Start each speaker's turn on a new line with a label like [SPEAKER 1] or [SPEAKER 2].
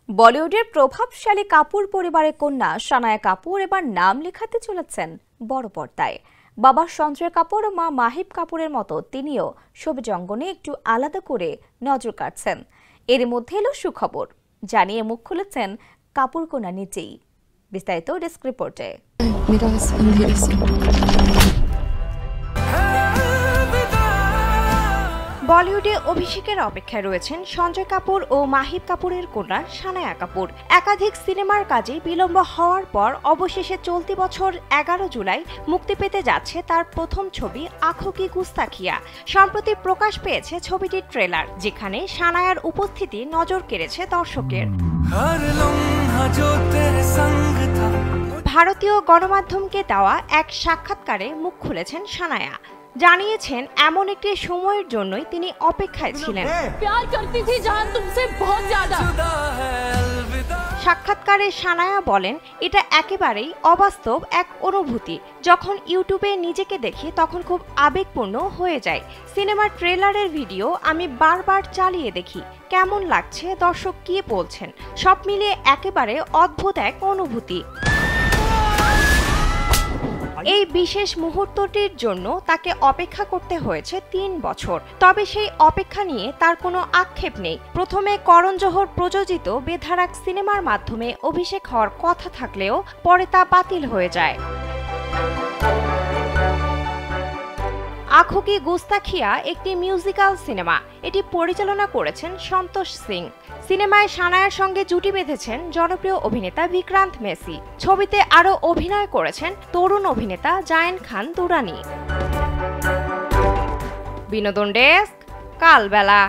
[SPEAKER 1] বলিউডের প্রভাবশালী কাপুর পরিবারের কন্যা সানায়া কাপুর এবার নাম লেখাতে চলেছেন বড় পর্দায়। বাবা সঞ্জয় কাপুর ও মা মাহিব কাপুরের মতো তিনিও ছবি অঙ্গনে একটু আলাদা করে নজর কাটছেন। এর মধ্যে এলো সুখবর, জানিয়ে মুখ খুলেছেন কাপুর কন্যা নিজেই। বিস্তারিত ডেস্ক রিপোর্টে। বলিউডে অভিষেকের অপেক্ষায় রয়েছেন সঞ্জয় কাপুর ও মাহিব কাপুরের কন্যা সানায়া কাপুর। একাধিক সিনেমার কাজে বিলম্ব হওয়ার পর অবশেষে চলতি বছর 11 জুলাই মুক্তি পেতে যাচ্ছে তার প্রথম ছবি আঁখোঁ কি গুস্তাখিয়া। সম্প্রতি প্রকাশ পেয়েছে ছবিটির ট্রেলার, যেখানে সানায়ার উপস্থিতি নজর কেড়েছে দর্শকের। ভারতীয় গণমাধ্যমকে দেওয়া এক সাক্ষাৎকারে মুখ খুলেছেন সানায়া। জানিয়েছেন এমন একটি সময়ের জন্যই তিনি অপেক্ষায় ছিলেন। সাক্ষাৎকারে সানায়া বলেন, এটা একেবারেই অবাস্তব এক অনুভূতি। যখন ইউটিউবে নিজেকে দেখি তখন খুব আবেগপূর্ণ হয়ে যায়। সিনেমার ট্রেলারের ভিডিও আমি বারবার চালিয়ে দেখি, কেমন লাগছে, দর্শক কি বলছেন, সব মিলিয়ে একেবারে অদ্ভুত এক অনুভূতি। এই বিশেষ মুহূর্তটির জন্য তাকে অপেক্ষা করতে হয়েছে 3 বছর। তবে সেই অপেক্ষা নিয়ে তার কোনো আক্ষেপ নেই। প্রথমে করণ জোহর প্রযোজিত বেধারাক সিনেমার মাধ্যমে অভিষেক হওয়ার কথা থাকলেও পরে তা বাতিল হয়ে যায়। আঁখোঁ কি গুস্তাখিয়া একটি মিউজিক্যাল সিনেমা। এটি পরিচালনা করেছেন সন্তোষ সিং। সিনেমায় সানায়ার সঙ্গে জুটি বেঁধেছেন জনপ্রিয় অভিনেতা বিক্রান্ত মেসি। ছবিতে আরও অভিনয় করেছেন তরুণ অভিনেতা জায়েন খান দুরানি। বিনোদন ডেস্ক, কালবেলা।